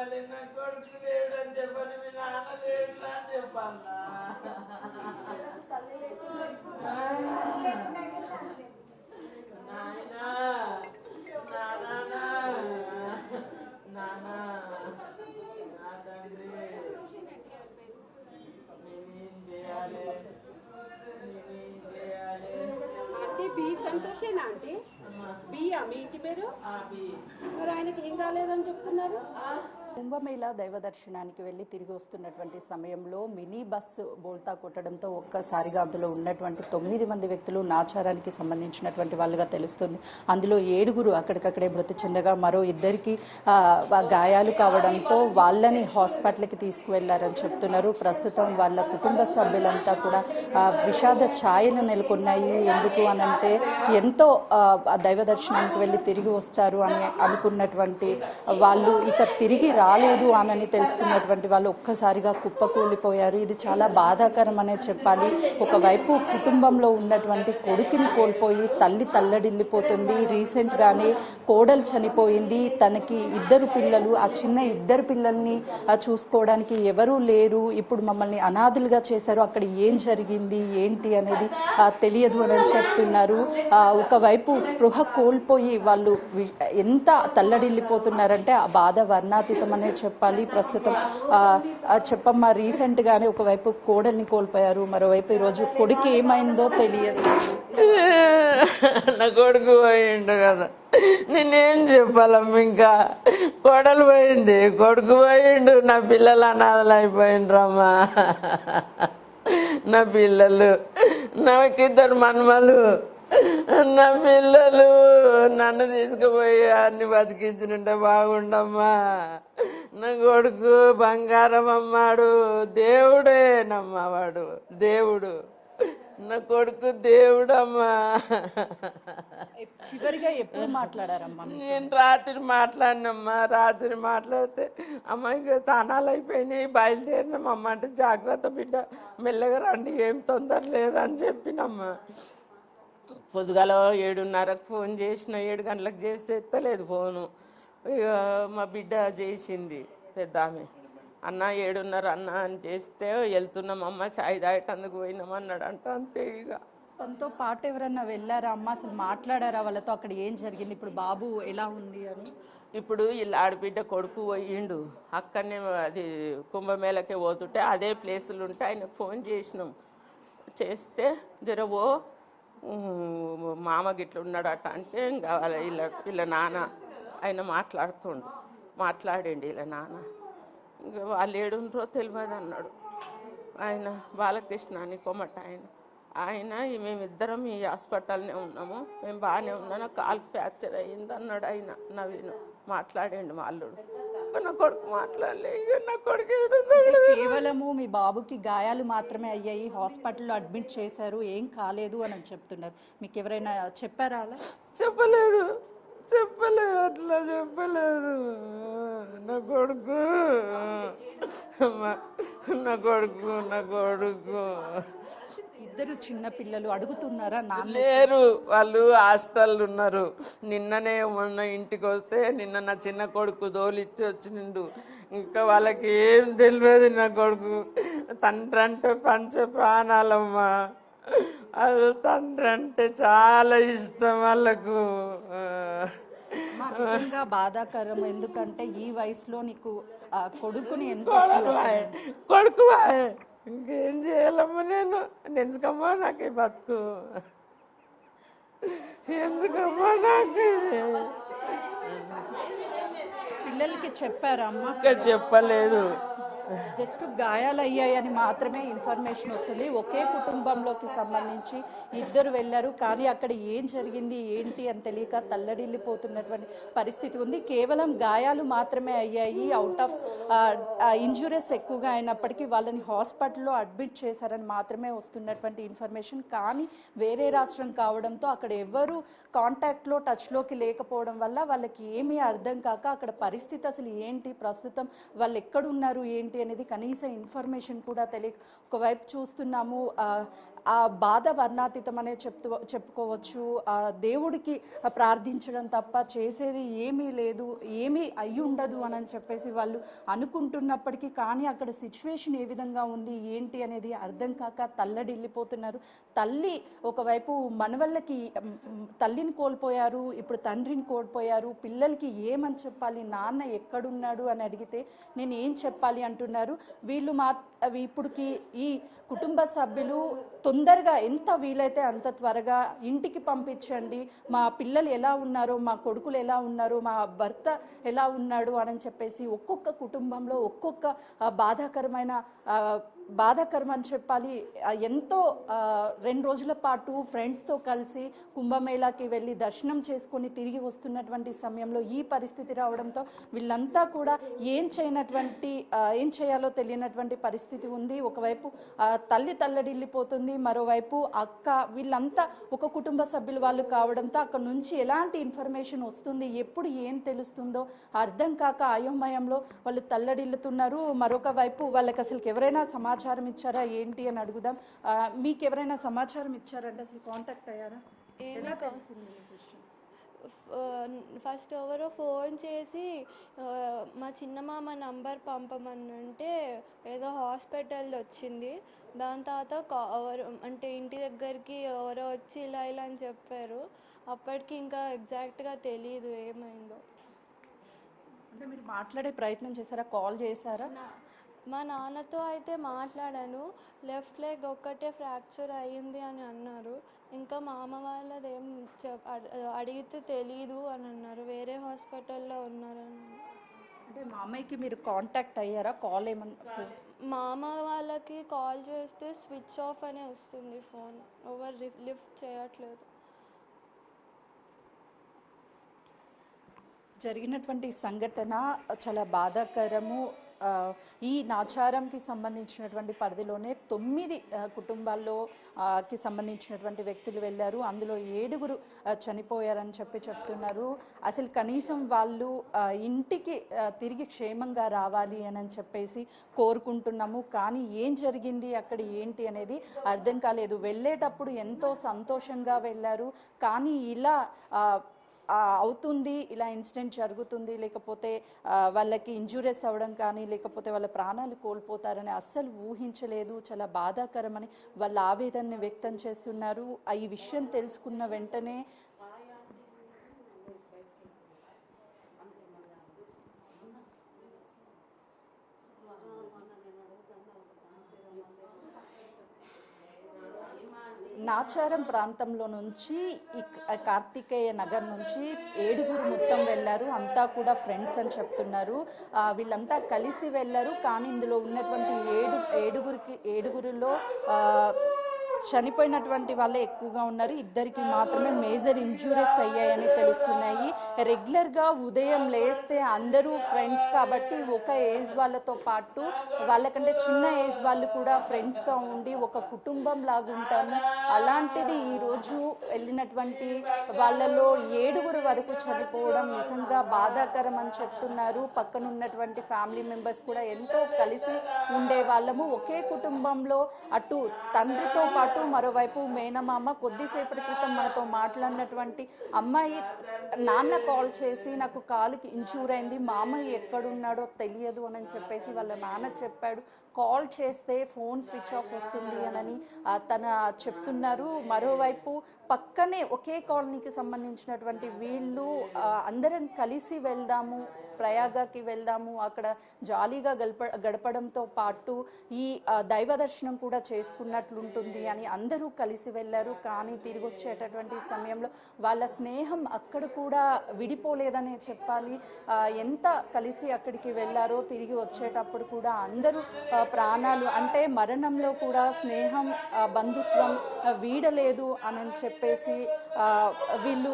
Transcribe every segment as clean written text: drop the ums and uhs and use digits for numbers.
చేయాలి? నా కొడుకు లేడని చెప్పని మీ నాన్న లేడు అని చెప్పన్నా. నాయనా నానా నానా నా తండ్రి నేనేం చేయాలి? నేనేం చేయాలి? అంటే బి సంతోషేనా అంటే బియ్యా మీ ఇంటి పేరు? మరి ఆయనకి ఏం కాలేదని చెప్తున్నారు? కుంభమేళా దైవ దర్శనానికి వెళ్ళి తిరిగి వస్తున్నటువంటి సమయంలో మినీ బస్సు బోల్తా కొట్టడంతో ఒక్కసారిగా అందులో ఉన్నటువంటి 9 మంది వ్యక్తులు నాచారానికి సంబంధించినటువంటి వాళ్ళుగా తెలుస్తుంది. అందులో 7 అక్కడికక్కడే మృతి చెందగా మరో 2కి గాయాలు కావడంతో వాళ్ళని హాస్పిటల్కి తీసుకువెళ్లారని చెప్తున్నారు. ప్రస్తుతం వాళ్ళ కుటుంబ సభ్యులంతా కూడా విషాద ఛాయలు నెలకొన్నాయి. ఎందుకు అనంటే ఎంతో దైవ దర్శనానికి వెళ్ళి తిరిగి వస్తారు అని అనుకున్నటువంటి వాళ్ళు ఇక తిరిగి రాలేదు అని తెలుసుకున్నటువంటి వాళ్ళు ఒక్కసారిగా కుప్పకూలిపోయారు. ఇది చాలా బాధాకరం అనే చెప్పాలి. ఒకవైపు కుటుంబంలో ఉన్నటువంటి కొడుకుని కోల్పోయి తల్లి తల్లడిల్లిపోతుంది. రీసెంట్ గానే కోడలు చనిపోయింది. తనకి 2 పిల్లలు, ఆ చిన్న 2 పిల్లల్ని చూసుకోవడానికి ఎవరూ లేరు. ఇప్పుడు మమ్మల్ని అనాథులుగా చేశారు. అక్కడ ఏం జరిగింది ఏంటి అనేది తెలియదు అని చెప్తున్నారు. ఒకవైపు స్పృహ కోల్పోయి వాళ్ళు ఎంత తల్లడిల్లిపోతున్నారంటే ఆ బాధ వర్ణాతీతం అనే చెప్పాలి. ప్రస్తుతం చెప్పమ్మా, రీసెంట్ గానే ఒకవైపు కోడల్ని కోల్పోయారు, మరోవైపు ఈరోజు కొడుకు ఏమైందో తెలియదు. నా కొడుకు పోయిండు కదా, నేనేం చెప్పాలమ్మ? ఇంకా కోడలు పోయింది, కొడుకు పోయిండు, నా పిల్లలు అనాథలు అయిపోయిండ్రమ్మా. నా పిల్లలు, నాకు 2 మన్మలు, నా పిల్లలు నన్ను తీసుకుపోయి అన్ని బతికించుంటే బాగుండమ్మా. నా కొడుకు బంగారం అమ్మాడు, దేవుడేనమ్మా, వాడు దేవుడు. నా కొడుకు దేవుడమ్మా. చివరిగా ఎప్పుడు మాట్లాడారమ్మా? నేను రాత్రి మాట్లాడినమ్మా. రాత్రి మాట్లాడితే అమ్మ ఇంకా తానాలు అయిపోయినాయి, బయలుదేరినామమ్మ అంటే జాగ్రత్త బిడ్డ, మెల్లగా రండి, ఏం తొందర లేదని చెప్పినమ్మా. పొద్దుగాల 7:30కు ఫోన్ చేసిన, 7 గంటలకు చేస్తే ఎత్తలేదు ఫోను. ఇక మా బిడ్డ చేసింది పెద్ద ఆమె, అన్న 7:30 అన్న అని చేస్తే వెళ్తున్నామమ్మ, చాయ్ తాగేటందుకు పోయినామన్నాడు అంట. అంతే. ఇక తనతో పాటు ఎవరన్నా వెళ్ళారా అమ్మ? అసలు మాట్లాడారా వాళ్ళతో? అక్కడ ఏం జరిగింది, ఇప్పుడు బాబు ఎలా ఉంది అని? ఇప్పుడు వీళ్ళ ఆడబిడ్డ కొడుకు పోయిండు, అక్కడనే అది కుంభమేళకే పోతుంటే అదే ప్లేసులు ఉంటే ఆయనకు ఫోన్ చేసినాం. చేస్తే జరవో మామ గిట్ల ఉన్నాడట అంటే ఇంకా వీళ్ళ నాన్న ఆయన మాట్లాడండి వీళ్ళ నాన్న. ఇంకా వాళ్ళు ఏడుండ్రో తెలియదు అన్నాడు ఆయన. బాలకృష్ణ అని కొమ్మట ఆయన మేమిద్దరం ఈ హాస్పిటల్నే ఉన్నాము, మేము బాగానే ఉన్నాను, కాలు ఫ్రాక్చర్ అయ్యింది అన్నాడు ఆయన. నవీను మాట్లాడండి మా అల్లుడు. నా కొడుకు మాట్లాడలే. ఇక నా కొడుకు కేవలము మీ బాబుకి గాయాలు మాత్రమే అయ్యాయి, హాస్పిటల్లో అడ్మిట్ చేశారు, ఏం కాలేదు అని చెప్తున్నారు. మీకు ఎవరైనా చెప్పారా అలా? చెప్పలేదు, అట్లా చెప్పలేదు. నా కొడుకు నా కొడుకు 2 చిన్న పిల్లలు అడుగుతున్నారా? లేరు, వాళ్ళు హాస్టల్ ఉన్నారు. నిన్ననే మొన్న ఇంటికి వస్తే నిన్న నా చిన్న కొడుకు దోలిచ్చి వచ్చిండు. ఇంకా వాళ్ళకి ఏం తెలియదు. నా కొడుకు తండ్రి అంటే పంచ ప్రాణాలమ్మా. అది తండ్రి అంటే చాలా ఇష్టం వాళ్ళకు. బాధాకరం, ఎందుకంటే ఈ వయసులో నీకు కొడుకుని ఎంతో కొడుకు ఇంకేం చేయాలమ్మా? నేను ఎందుకమ్మా నాకు బతుకు? ఎందుకమ్మా నాకు? పిల్లలకి చెప్పారా అమ్మ? ఇంకా చెప్పలేదు. జస్ట్ గాయాలయ్యాయని మాత్రమే ఇన్ఫర్మేషన్ వస్తుంది. ఒకే కుటుంబంలోకి సంబంధించి 2 వెళ్ళారు, కానీ అక్కడ ఏం జరిగింది ఏంటి అని తెలియక తల్లడిల్లిపోతున్నటువంటి పరిస్థితి ఉంది. కేవలం గాయాలు మాత్రమే అయ్యాయి, అవుట్ ఆఫ్ ఇంజురీస్ ఎక్కువగా అయినప్పటికీ వాళ్ళని హాస్పిటల్లో అడ్మిట్ చేశారని మాత్రమే వస్తున్నటువంటి ఇన్ఫర్మేషన్. కానీ వేరే రాష్ట్రం కావడంతో అక్కడ ఎవరు కాంటాక్ట్లో టచ్లోకి లేకపోవడం వల్ల వాళ్ళకి ఏమీ అర్థం కాక అక్కడ పరిస్థితి అసలు ఏంటి, ప్రస్తుతం వాళ్ళు ఎక్కడున్నారు ఏంటి అనేది కనీస ఇన్ఫర్మేషన్ కూడా తెలియక ఒకవైపు చూస్తున్నాము. ఆ బాధ వర్ణాతీతం అనే చెప్పుకోవచ్చు. దేవుడికి ప్రార్థించడం తప్ప చేసేది ఏమీ లేదు, ఏమీ అయి ఉండదు అని చెప్పేసి వాళ్ళు అనుకుంటున్నప్పటికీ కానీ అక్కడ సిచ్యువేషన్ ఏ విధంగా ఉంది ఏంటి అనేది అర్థం కాక తల్లడిల్లిపోతున్నారు. తల్లి ఒకవైపు మనవళ్ళకి తల్లిని కోల్పోయారు, ఇప్పుడు తండ్రిని కోల్పోయారు, పిల్లలకి ఏమని చెప్పాలి, నాన్న ఎక్కడున్నాడు అని అడిగితే నేను ఏం చెప్పాలి అంటున్నారు. వీళ్ళు ఇప్పుడుకి ఈ కుటుంబ సభ్యులు తొందరగా ఎంత వీలైతే అంత త్వరగా ఇంటికి పంపించండి, మా పిల్లలు ఎలా ఉన్నారో, మా కొడుకులు ఎలా ఉన్నారో, మా భర్త ఎలా ఉన్నాడు అని చెప్పేసి ఒక్కొక్క కుటుంబంలో ఒక్కొక్క బాధాకరం అని చెప్పాలి. ఎంతో 2 రోజుల పాటు ఫ్రెండ్స్తో కలిసి కుంభమేళాకి వెళ్ళి దర్శనం చేసుకొని తిరిగి వస్తున్నటువంటి సమయంలో ఈ పరిస్థితి రావడంతో వీళ్ళంతా కూడా ఏం చేయాలో తెలియనటువంటి పరిస్థితి ఉంది. ఒకవైపు తల్లి తల్లడిల్లిపోతుంది, మరోవైపు అక్క, వీళ్ళంతా ఒక కుటుంబ సభ్యులు వాళ్ళు కావడంతో అక్కడ నుంచి ఎలాంటి ఇన్ఫర్మేషన్ వస్తుంది, ఎప్పుడు ఏం తెలుస్తుందో అర్థం కాక అయోమయంలో వాళ్ళు తల్లడిల్లుతున్నారు. మరొక వైపు వాళ్ళకి అసలు ఎవరైనా సమాచారం ఇచ్చారా ఏంటి అని అడుగుదాం. మీకు ఎవరైనా సమాచారం ఇచ్చారంటే అసలు కాంటాక్ట్ అయ్యారా? ఫస్ట్ ఎవరో ఫోన్ చేసి మా చిన్నమామ నంబర్ పంపమనంటే ఏదో హాస్పిటల్ వచ్చింది. దాని తర్వాత అంటే ఇంటి దగ్గరికి ఎవరో వచ్చి ఇలా అని చెప్పారు. అప్పటికి ఇంకా ఎగ్జాక్ట్గా తెలియదు ఏమైందో. అంటే మీరు మాట్లాడే ప్రయత్నం చేశారా, కాల్ చేశారా? మా నాన్నతో అయితే మాట్లాడాను. లెఫ్ట్ లెగ్ ఒక్కటే ఫ్రాక్చర్ అయ్యింది అని అన్నారు. ఇంకా మా అమ్మ వాళ్ళదేం అడిగితే తెలీదు అని అన్నారు, వేరే హాస్పిటల్లో ఉన్నారని. అంటే మా అమ్మాయికి మీరు కాంటాక్ట్ అయ్యారా? కాల్ ఏమన్నా? మా అమ్మ వాళ్ళకి కాల్ చేస్తే స్విచ్ ఆఫ్ అనే వస్తుంది ఫోన్, ఎవరు లిఫ్ట్ చేయట్లేదు. జరిగినటువంటి సంఘటన చాలా బాధాకరము. ఈ నాచారంకి సంబంధించినటువంటి పరిధిలోనే 9 కుటుంబాల్లో కి సంబంధించినటువంటి వ్యక్తులు వెళ్ళారు. అందులో 7 చనిపోయారని చెప్తున్నారు. అసలు కనీసం వాళ్ళు ఇంటికి తిరిగి క్షేమంగా రావాలి అని చెప్పేసి కోరుకుంటున్నాము. కానీ ఏం జరిగింది అక్కడ ఏంటి అనేది అర్థం కాలేదు. వెళ్ళేటప్పుడు ఎంతో సంతోషంగా వెళ్ళారు, కానీ ఇలా అవుతుంది, ఇలా ఇన్సిడెంట్ జరుగుతుంది, లేకపోతే వాళ్ళకి ఇంజూరీస్ అవ్వడం కానీ లేకపోతే వాళ్ళ ప్రాణాలు కోల్పోతారని అస్సలు ఊహించలేదు. చాలా బాధాకరమని వాళ్ళ ఆవేదనని వ్యక్తం చేస్తున్నారు. ఈ విషయం తెలుసుకున్న వెంటనే నాచారం ప్రాంతంలో నుంచి కార్తికేయ నగర్ నుంచి 7 మొత్తం వెళ్ళారు. అంతా కూడా ఫ్రెండ్స్ అని చెప్తున్నారు. వీళ్ళంతా కలిసి వెళ్ళారు. కానీ ఇందులో ఉన్నటువంటి 7గురిలో చనిపోయినటువంటి వాళ్ళే ఎక్కువగా ఉన్నారు. 2కి మాత్రమే మేజర్ ఇంజూరీస్ అయ్యాయని తెలుస్తున్నాయి. రెగ్యులర్గా ఉదయం లేస్తే అందరూ ఫ్రెండ్స్ కాబట్టి ఒక ఏజ్ వాళ్ళతో పాటు వాళ్ళకంటే చిన్న ఏజ్ వాళ్ళు కూడా ఫ్రెండ్స్గా ఉండి ఒక కుటుంబం లాగా ఉంటాము. అలాంటిది ఈరోజు వెళ్ళినటువంటి వాళ్ళలో 7 వరకు చనిపోవడం నిజంగా బాధాకరం అని చెప్తున్నారు. పక్కన ఉన్నటువంటి ఫ్యామిలీ మెంబర్స్ కూడా ఎంతో కలిసి ఉండే వాళ్ళము, ఒకే కుటుంబంలో అటు తండ్రితో పాటు మరోవైపు మేనమామ. కొద్దిసేపటి క్రితం మనతో మాట్లాడినటువంటి అమ్మాయి నాన్న కాల్ చేసి నాకు కాలుకి ఇన్జ్యూర్ అయింది, మామయ్య ఎక్కడున్నాడో తెలియదు అని చెప్పేసి వాళ్ళ నాన్న చెప్పాడు. కాల్ చేస్తే ఫోన్ స్విచ్ ఆఫ్ వస్తుంది అని తన చెప్తున్నారు. మరోవైపు పక్కనే ఒకే కాలనీకి సంబంధించినటువంటి వీళ్ళు అందరం కలిసి వెళ్దాము, ప్రయాగకి వెళ్దాము, అక్కడ జాలీగా గడపడంతో పాటు ఈ దైవ దర్శనం కూడా చేసుకున్నట్లుంటుంది అని అందరూ కలిసి వెళ్ళారు. కానీ తిరిగి వచ్చేటటువంటి సమయంలో వాళ్ళ స్నేహం అక్కడ కూడా విడిపోలేదనే చెప్పాలి. ఎంత కలిసి అక్కడికి వెళ్ళారో తిరిగి వచ్చేటప్పుడు కూడా అందరూ ప్రాణాలు అంటే మరణంలో కూడా స్నేహం బంధుత్వం వీడలేదు అని చెప్పేసి వీళ్ళు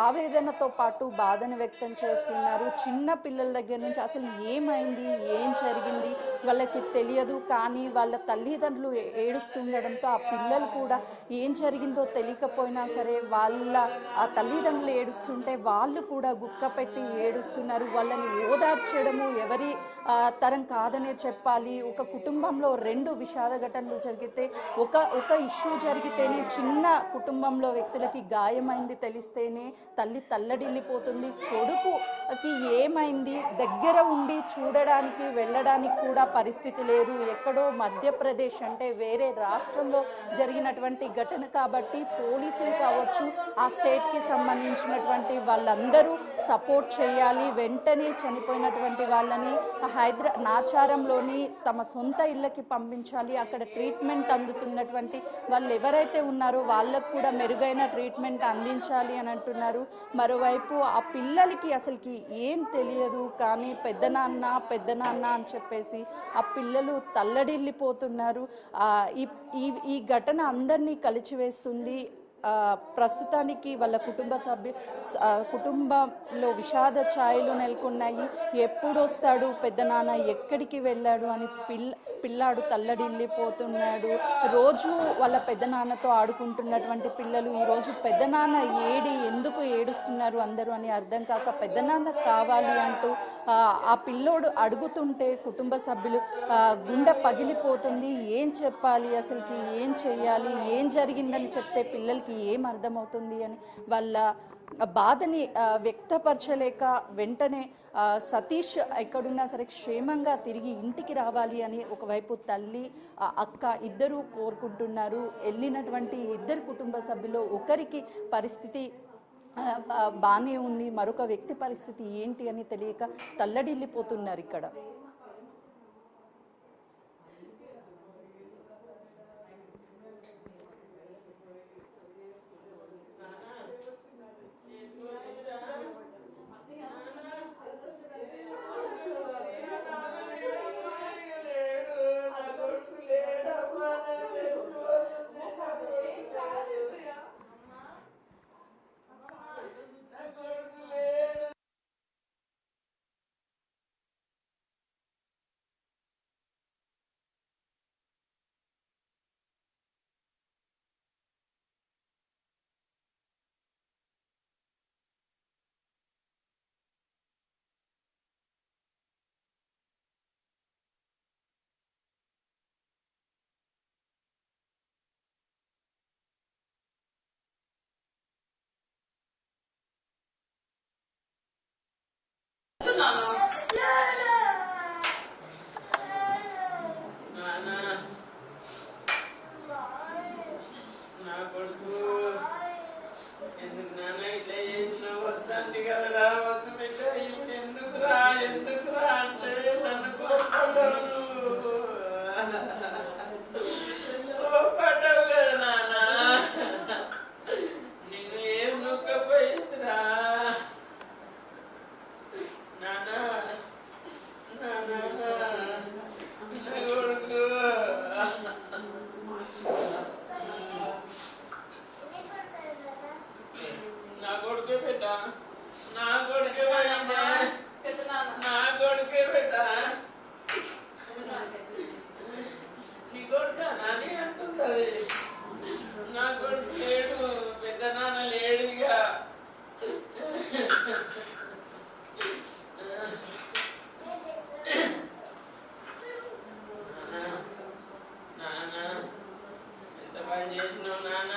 ఆవేదనతో పాటు బాధను వ్యక్తం చేస్తున్నారు. చిన్న చిన్న పిల్లల దగ్గర నుంచి అసలు ఏమైంది, ఏం జరిగింది వాళ్ళకి తెలియదు. కానీ వాళ్ళ తల్లిదండ్రులు ఏడుస్తుండడంతో ఆ పిల్లలు కూడా ఏం జరిగిందో తెలియకపోయినా సరే ఆ తల్లిదండ్రులు ఏడుస్తుంటే వాళ్ళు కూడా గుక్క పెట్టి ఏడుస్తున్నారు. వాళ్ళని ఓదార్చడము ఎవరి తరం కాదనే చెప్పాలి. ఒక కుటుంబంలో 2 విషాద ఘటనలు జరిగితే ఒక ఇష్యూ జరిగితేనే చిన్న కుటుంబంలో వ్యక్తులకి గాయమైంది తెలిస్తేనే తల్లి తల్లడిల్లిపోతుంది. కొడుకుకి ఏమైంది దగ్గర ఉండి చూడడానికి వెళ్ళడానికి కూడా పరిస్థితి లేదు. ఎక్కడో మధ్యప్రదేశ్ అంటే వేరే రాష్ట్రంలో జరిగినటువంటి ఘటన కాబట్టి పోలీసులు కావచ్చు, ఆ స్టేట్కి సంబంధించినటువంటి వాళ్ళందరూ సపోర్ట్ చేయాలి. వెంటనే చనిపోయినటువంటి వాళ్ళని నాచారంలోని తమ సొంత ఇళ్ళకి పంపించాలి. అక్కడ ట్రీట్మెంట్ అందుతున్నటువంటి వాళ్ళు ఎవరైతే ఉన్నారో వాళ్ళకు కూడా మెరుగైన ట్రీట్మెంట్ అందించాలి అని అంటున్నారు. మరోవైపు ఆ పిల్లలకి అసలుకి ఏం తెలియదు, కానీ పెద్దనాన్న అని చెప్పేసి ఆ పిల్లలు తల్లడిల్లిపోతున్నారు. ఈ ఘటన అందరినీ కలిచివేస్తుంది. ప్రస్తుతానికి వాళ్ళ కుటుంబంలో విషాద ఛాయలు నెలకొన్నాయి. ఎప్పుడు వస్తాడు పెద్దనాన్న, ఎక్కడికి వెళ్ళాడు అని పిల్లాడు తల్లడిల్లిపోతున్నాడు. రోజు వాళ్ళ పెద్దనాన్నతో ఆడుకుంటున్నటువంటి పిల్లలు ఈరోజు పెద్దనాన్న ఎందుకు ఏడుస్తున్నారు అందరూ అని అర్థం కాక పెద్దనాన్న కావాలి అంటూ ఆ పిల్లోడు అడుగుతుంటే కుటుంబ సభ్యులు గుండె పగిలిపోతుంది. ఏం చెప్పాలి, అసలుకి ఏం చెయ్యాలి, ఏం జరిగిందని చెప్తే పిల్లలకి ఏం అర్థమవుతుంది అని వాళ్ళ బాధని వ్యక్తపరచలేక వెంటనే సతీష్ ఎక్కడున్నా సరే క్షేమంగా తిరిగి ఇంటికి రావాలి అని ఒకవైపు తల్లి అక్క ఇద్దరు కోరుకుంటున్నారు. వెళ్ళినటువంటి 2 కుటుంబ సభ్యులు ఒకరికి పరిస్థితి బాగానే ఉంది, మరొక వ్యక్తి పరిస్థితి ఏంటి అని తెలియక తల్లడిల్లిపోతున్నారు ఇక్కడ. చేసినావు నాన్న.